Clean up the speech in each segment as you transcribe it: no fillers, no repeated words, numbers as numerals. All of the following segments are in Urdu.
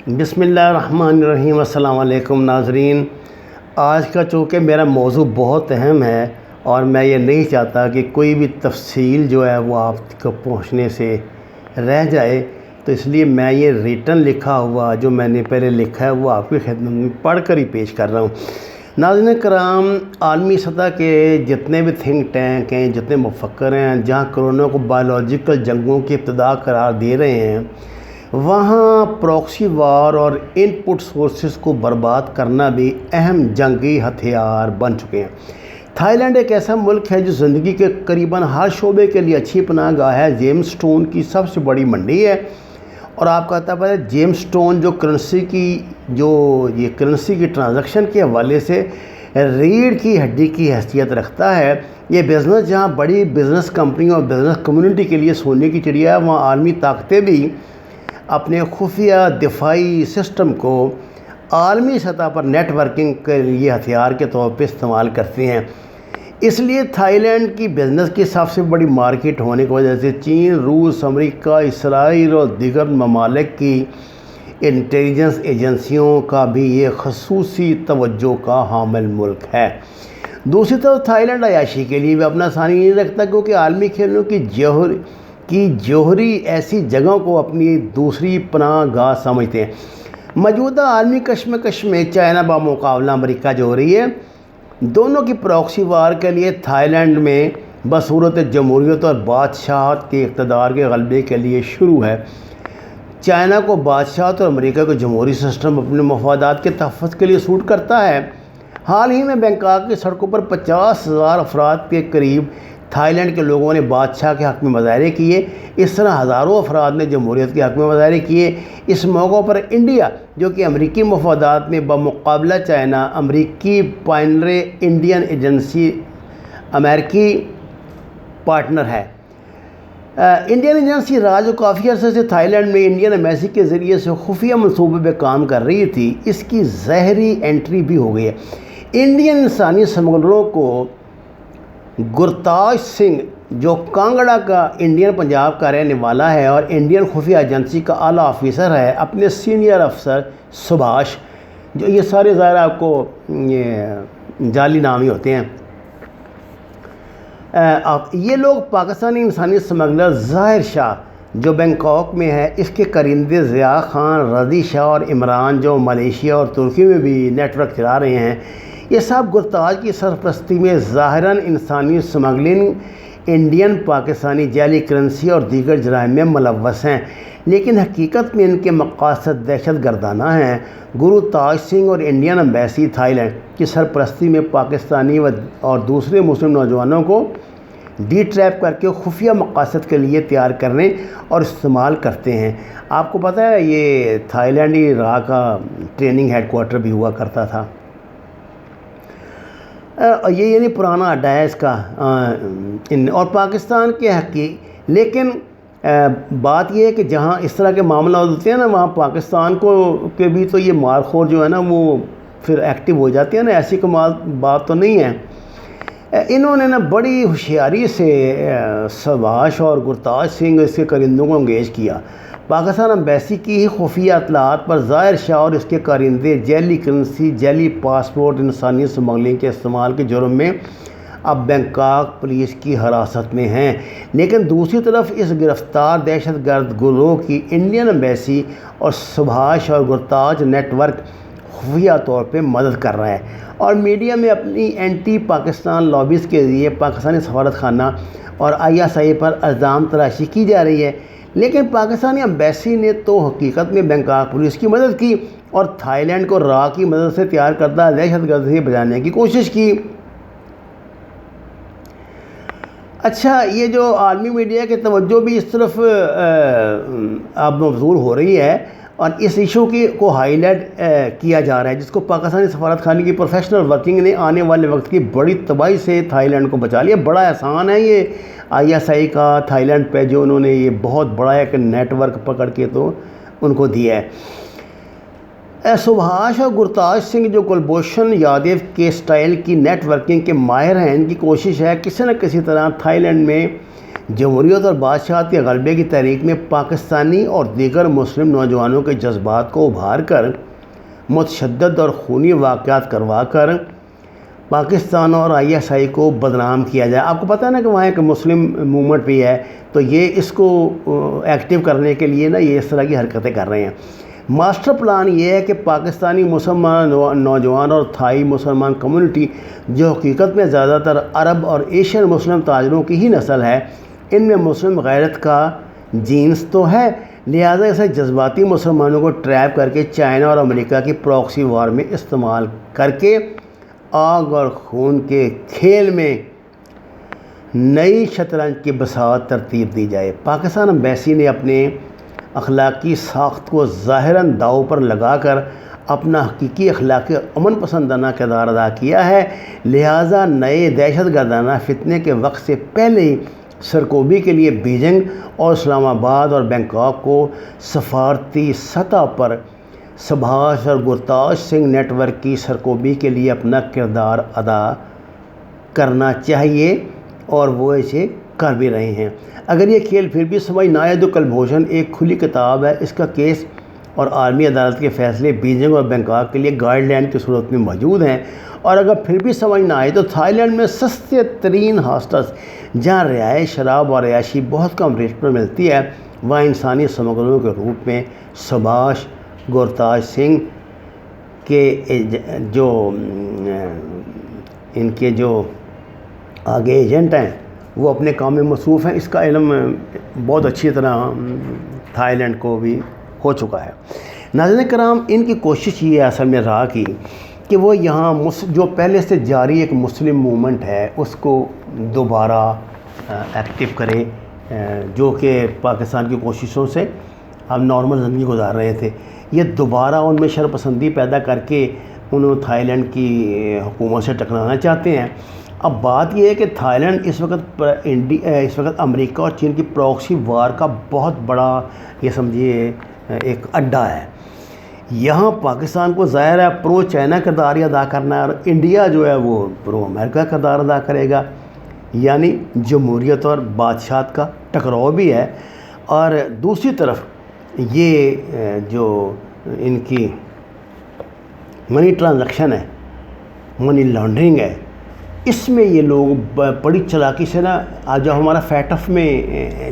بسم اللہ الرحمن الرحیم۔ السلام علیکم ناظرین۔ آج کا چونکہ میرا موضوع بہت اہم ہے اور میں یہ نہیں چاہتا کہ کوئی بھی تفصیل جو ہے وہ آپ کو پہنچنے سے رہ جائے، تو اس لیے میں یہ ریٹن لکھا ہوا جو میں نے پہلے لکھا ہے وہ آپ کی خدمت میں پڑھ کر ہی پیش کر رہا ہوں۔ ناظرین کرام، عالمی سطح کے جتنے بھی تھنک ٹینک ہیں، جتنے مفکر ہیں، جہاں کرونا کو بایولوجیکل جنگوں کی ابتدا قرار دے رہے ہیں، وہاں پراکسی وار اور ان پٹ سورسز کو برباد کرنا بھی اہم جنگی ہتھیار بن چکے ہیں۔ تھائی لینڈ ایک ایسا ملک ہے جو زندگی کے قریباً ہر شعبے کے لیے اچھی پناہ گاہ ہے۔ جیم سٹون کی سب سے بڑی منڈی ہے، اور آپ کا پتہ ہے جیم سٹون جو کرنسی کی ٹرانزیکشن کے حوالے سے ریڑھ کی ہڈی کی حیثیت رکھتا ہے۔ یہ بزنس جہاں بڑی بزنس کمپنیوں اور بزنس کمیونٹی کے لیے سونے کی چڑیا ہے، وہاں عالمی طاقتیں بھی اپنے خفیہ دفاعی سسٹم کو عالمی سطح پر نیٹ ورکنگ کے لیے ہتھیار کے طور پہ استعمال کرتے ہیں۔ اس لیے تھائی لینڈ کی بزنس کی سب سے بڑی مارکیٹ ہونے کی وجہ سے چین، روس، امریکہ، اسرائیل اور دیگر ممالک کی انٹیلیجنس ایجنسیوں کا بھی یہ خصوصی توجہ کا حامل ملک ہے۔ دوسری طرف تھائی لینڈ عیاشی کے لیے بھی اپنا ثانی نہیں رکھتا، کیونکہ عالمی کھیلوں کی جوہری ایسی جگہوں کو اپنی دوسری پناہ گاہ سمجھتے ہیں۔ موجودہ عالمی کشمکش میں چائنا بمقابلہ امریکہ جو ہو رہی ہے، دونوں کی پراکسی وار کے لیے تھائی لینڈ میں بصورت جمہوریت اور بادشاہت کے اقتدار کے غلبے کے لیے شروع ہے۔ چائنا کو بادشاہت اور امریکہ کو جمہوری سسٹم اپنے مفادات کے تحفظ کے لیے سوٹ کرتا ہے۔ حال ہی میں بینکاک کی سڑکوں پر 50,000 افراد کے قریب تھائی لینڈ کے لوگوں نے بادشاہ کے حق میں مظاہرے کیے۔ اس طرح ہزاروں افراد نے جمہوریت کے حق میں مظاہرے کیے۔ اس موقع پر انڈیا، جو کہ امریکی مفادات میں بمقابلہ چائنا امریکی پائنیئر انڈین ایجنسی امریکی پارٹنر ہے۔ انڈین ایجنسی راج جو کافی عرصے سے تھائی لینڈ میں انڈین ایمبیسی کے ذریعے سے خفیہ منصوبے پہ کام کر رہی تھی، اس کی زہری انٹری بھی ہو گئی ہے۔ انڈین انسانی سمگلروں کو گرتاج سنگھ، جو کانگڑا کا انڈین پنجاب کا رہنے والا ہے اور انڈین خفیہ ایجنسی کا اعلیٰ آفیسر ہے، اپنے سینئر افسر سبھاش، جو یہ سارے ظاہر آپ کو جعلی نام ہی ہوتے ہیں، یہ لوگ پاکستانی انسانی سمگلر ظاہر شاہ جو بینکاک میں ہے، اس کے کرندے ضیاء خان، رضی شاہ اور عمران جو ملیشیا اور ترکی میں بھی نیٹ ورک چلا رہے ہیں، یہ سب گرتاج کی سرپرستی میں ظاہراً انسانی سمگلنگ، انڈین پاکستانی جعلی کرنسی اور دیگر جرائم میں ملوث ہیں، لیکن حقیقت میں ان کے مقاصد دہشت گردانہ ہیں۔ گرتاج سنگھ اور انڈین ایمبیسی تھائی لینڈ کی سرپرستی میں پاکستانی اور دوسرے مسلم نوجوانوں کو ڈی ٹریپ کر کے خفیہ مقاصد کے لیے تیار کرنے اور استعمال کرتے ہیں۔ آپ کو پتہ ہے یہ تھائی لینڈ ہی راہ کا ٹریننگ ہیڈ کوارٹر بھی ہوا کرتا تھا، یہ یعنی پرانا اڈا ہے اس کا، اور پاکستان کے حقیق، لیکن بات یہ ہے کہ جہاں اس طرح کے معاملات ہوتے ہیں نا، وہاں پاکستان کو کے بھی تو یہ مارخور جو ہے نا وہ پھر ایکٹیو ہو جاتے ہیں نا، ایسی کمال بات تو نہیں ہے۔ انہوں نے نا بڑی ہوشیاری سے سبھاش اور گرتاج سنگھ اس کے کرندوں کو انگیج کیا۔ پاکستان ایمبیسی کی ہی خفیہ اطلاعات پر ظاہر شاہ اور اس کے کارندے جعلی کرنسی، جعلی پاسپورٹ، انسانی سمگلنگ کے استعمال کے جرم میں اب بینکاک پولیس کی حراست میں ہیں، لیکن دوسری طرف اس گرفتار دہشت گرد گروہ کی انڈین ایمبیسی اور سبھاش اور گرتاج نیٹ ورک خفیہ طور پہ مدد کر رہا ہے، اور میڈیا میں اپنی اینٹی پاکستان لابیز کے ذریعے پاکستانی سفارت خانہ اور ISI پر الزام تراشی کی جا رہی ہے، لیکن پاکستانی ایمبیسی نے تو حقیقت میں بینکاک پولیس کی مدد کی اور تھائی لینڈ کو راہ کی مدد سے تیار کردہ دہشت گردی سے بچانے کی کوشش کی۔ اچھا، یہ جو عالمی میڈیا کی توجہ بھی اس طرف اب مبذول ہو رہی ہے اور اس ایشو کو ہائی لائٹ کیا جا رہا ہے، جس کو پاکستانی سفارت خانے کی پروفیشنل ورکنگ نے آنے والے وقت کی بڑی تباہی سے تھائی لینڈ کو بچا لیا۔ بڑا احسان ہے یہ ISI کا تھائی لینڈ پہ، جو انہوں نے یہ بہت بڑا ایک نیٹ ورک پکڑ کے تو ان کو دیا ہے۔ سبھاش اور گرتاج سنگھ جو کلبھوشن یادو کے سٹائل کی نیٹ ورکنگ کے ماہر ہیں، ان کی کوشش ہے کسی نہ کسی طرح تھائی لینڈ میں جمہوریت اور بادشاہت کے غلبے کی تحریک میں پاکستانی اور دیگر مسلم نوجوانوں کے جذبات کو ابھار کر متشدد اور خونی واقعات کروا کر پاکستان اور ISI کو بدنام کیا جائے۔ آپ کو پتہ ہے نا کہ وہاں ایک مسلم موومنٹ بھی ہے، تو یہ اس کو ایکٹیو کرنے کے لیے نا یہ اس طرح کی حرکتیں کر رہے ہیں۔ ماسٹر پلان یہ ہے کہ پاکستانی مسلمان نوجوان اور تھائی مسلمان کمیونٹی، جو حقیقت میں زیادہ تر عرب اور ایشین مسلم تاجروں کی ہی نسل ہے، ان میں مسلم غیرت کا جینس تو ہے، لہٰذا اسے جذباتی مسلمانوں کو ٹریپ کر کے چائنا اور امریکہ کی پراکسی وار میں استعمال کر کے آگ اور خون کے کھیل میں نئی شطرنج کی بساط ترتیب دی جائے۔ پاکستان ایمبیسی نے اپنے اخلاقی ساخت کو ظاہراً داؤ پر لگا کر اپنا حقیقی اخلاقی امن پسندانہ کردار ادا کیا ہے، لہٰذا نئے دہشت گردانہ فتنے کے وقت سے پہلے ہی سرکوبی کے لیے بیجنگ اور اسلام آباد اور بینکاک کو سفارتی سطح پر سبھاش اور گرتاج سنگھ نیٹ ورک کی سرکوبی کے لیے اپنا کردار ادا کرنا چاہیے، اور وہ اسے کر بھی رہے ہیں۔ اگر یہ کھیل پھر بھی سمجھ نہ آئے تو کلبھوشن ایک کھلی کتاب ہے، اس کا کیس اور عالمی عدالت کے فیصلے بیجنگ اور بینکاک کے لیے گائیڈ لائن کی صورت میں موجود ہیں، اور اگر پھر بھی سمجھ نہ آئے تو تھائی لینڈ میں سستے ترین ہاسٹلز جہاں رہائش، شراب اور عیاشی بہت کم ریٹ پر ملتی ہے، وہاں انسانی سمگلروں کے روپ میں سبھاش گرتاج سنگھ کے جو ان کے جو آگے ایجنٹ ہیں وہ اپنے کام میں مصروف ہیں۔ اس کا علم بہت اچھی طرح تھائی لینڈ کو بھی ہو چکا ہے۔ ناظرین کرام، ان کی کوشش یہ اصل میں رہا کی کہ وہ یہاں جو پہلے سے جاری ایک مسلم موومنٹ ہے اس کو دوبارہ ایکٹیو کرے، جو کہ پاکستان کی کوششوں سے اب نارمل زندگی گزار رہے تھے، یہ دوبارہ ان میں شرپسندی پیدا کر کے انہوں تھائی لینڈ کی حکومت سے ٹکرانا چاہتے ہیں۔ اب بات یہ ہے کہ تھائی لینڈ اس وقت امریکہ اور چین کی پراکسی وار کا بہت بڑا یہ سمجھیے ایک اڈا ہے۔ یہاں پاکستان کو ظاہر ہے پرو چائنا کردار ادا کرنا ہے، اور انڈیا جو ہے وہ پرو امریکہ کردار ادا کرے گا، یعنی جمہوریت اور بادشاہت کا ٹکراؤ بھی ہے۔ اور دوسری طرف یہ جو ان کی منی ٹرانزیکشن ہے، منی لانڈرنگ ہے، اس میں یہ لوگ بڑی چلاکی سے نا، جو ہمارا فیٹف میں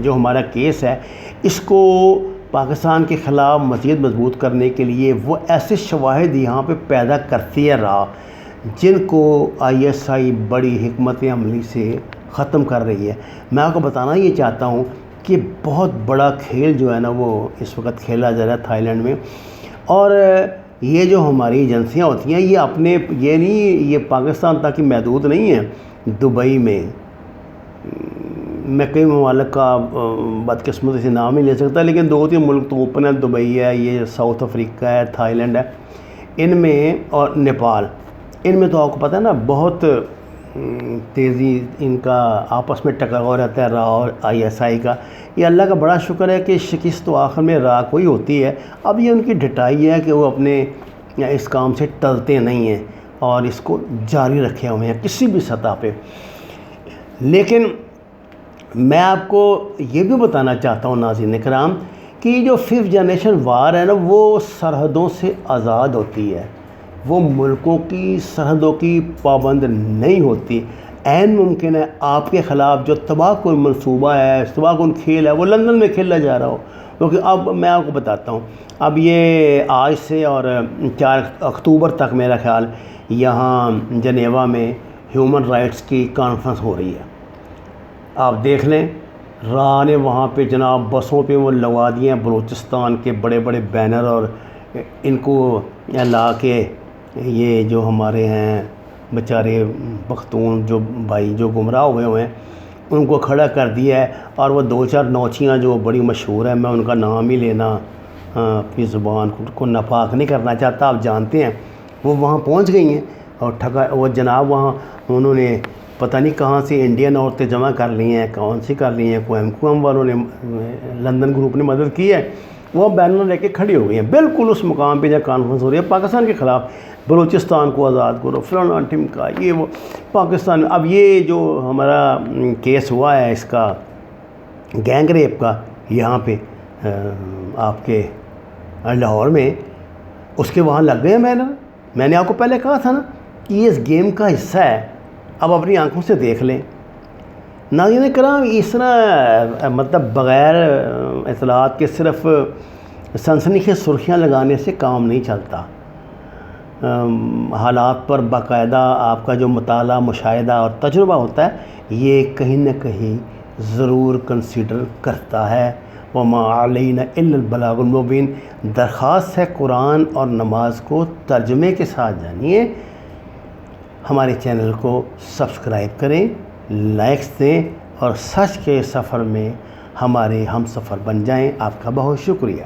جو ہمارا کیس ہے اس کو پاکستان کے خلاف مزید مضبوط کرنے کے لیے وہ ایسے شواہد یہاں پہ پیدا کرتی ہے راہ، جن کو ISI بڑی حکمت عملی سے ختم کر رہی ہے۔ میں آپ کو بتانا یہ چاہتا ہوں کہ بہت بڑا کھیل جو ہے نا وہ اس وقت کھیلا جا رہا ہے تھائی لینڈ میں، اور یہ جو ہماری ایجنسیاں ہوتی ہیں یہ نہیں، یہ پاکستان تک ہی محدود نہیں ہیں۔ دبئی میں کئی ممالک کا بدقسمتی سے نام نہیں لے سکتا، لیکن 2-3 ملک تو اوپن ہے، دبئی ہے، یہ ساؤتھ افریقہ ہے، تھائی لینڈ ہے، ان میں اور نیپال، ان میں تو آپ کو پتہ ہے نا بہت تیزی ان کا آپس میں ٹکراؤ رہتا ہے را اور ISI کا۔ یہ اللہ کا بڑا شکر ہے کہ شکست تو آخر میں را کو ہی ہوتی ہے۔ اب یہ ان کی ڈٹائی ہے کہ وہ اپنے اس کام سے ٹلتے نہیں ہیں اور اس کو جاری رکھے ہوئے ہیں کسی بھی سطح پہ۔ لیکن میں آپ کو یہ بھی بتانا چاہتا ہوں ناظرین کرام کہ یہ جو 5th جنریشن وار ہے نا، وہ سرحدوں سے آزاد ہوتی ہے، وہ ملکوں کی سرحدوں کی پابند نہیں ہوتی۔ عین ممکن ہے آپ کے خلاف جو تباہ کن منصوبہ ہے، تباہ کن کھیل ہے، وہ لندن میں کھیلا جا رہا ہو، کیونکہ اب میں آپ کو بتاتا ہوں، اب یہ آج سے اور 4 اکتوبر تک میرا خیال یہاں جنیوا میں ہیومن رائٹس کی کانفرنس ہو رہی ہے۔ آپ دیکھ لیں راہ نے وہاں پہ جناب بسوں پہ وہ لگوا دیے ہیں بلوچستان کے بڑے بڑے بینر، اور ان کو لا کے یہ جو ہمارے ہیں بیچارے پختون جو بھائی جو گمراہ ہوئے ہیں ان کو کھڑا کر دیا ہے، اور وہ 2-4 نوچیاں جو بڑی مشہور ہیں، میں ان کا نام ہی لینا اپنی زبان کو ناپاک نہیں کرنا چاہتا، آپ جانتے ہیں، وہ وہاں پہنچ گئی ہیں، اور وہ جناب وہاں انہوں نے پتہ نہیں کہاں سے انڈین عورتیں جمع کر لی ہیں، کون سی کر لی ہیں، QM والوں نے، لندن گروپ نے مدد کی ہے، وہ بینر لے کے کھڑی ہو گئی ہیں بالکل اس مقام پہ جہاں کانفرنس ہو رہی ہے پاکستان کے خلاف، بلوچستان کو آزاد کرو، فلانا ٹیم کا یہ وہ پاکستان۔ اب یہ جو ہمارا کیس ہوا ہے اس کا گینگ ریپ کا یہاں پہ آپ کے لاہور میں، اس کے وہاں لگ گئے ہیں۔ میں نے آپ کو پہلے کہا تھا نا کہ یہ اس گیم کا حصہ ہے، اب اپنی آنکھوں سے دیکھ لیں۔ ناظرین کرام، اس طرح مطلب بغیر اطلاعات کے صرف سنسنی خیز سرخیاں لگانے سے کام نہیں چلتا۔ حالات پر باقاعدہ آپ کا جو مطالعہ، مشاہدہ اور تجربہ ہوتا ہے، یہ کہیں نہ کہیں ضرور کنسیڈر کرتا ہے۔ وَمَا عَلَيْنَا إِلَّا الْبَلَاغُ الْمُبِينُ۔ درخواست ہے قرآن اور نماز کو ترجمے کے ساتھ جانیے۔ ہمارے چینل کو سبسکرائب کریں، لائکس دیں اور سچ کے سفر میں ہمارے ہم سفر بن جائیں۔ آپ کا بہت شکریہ۔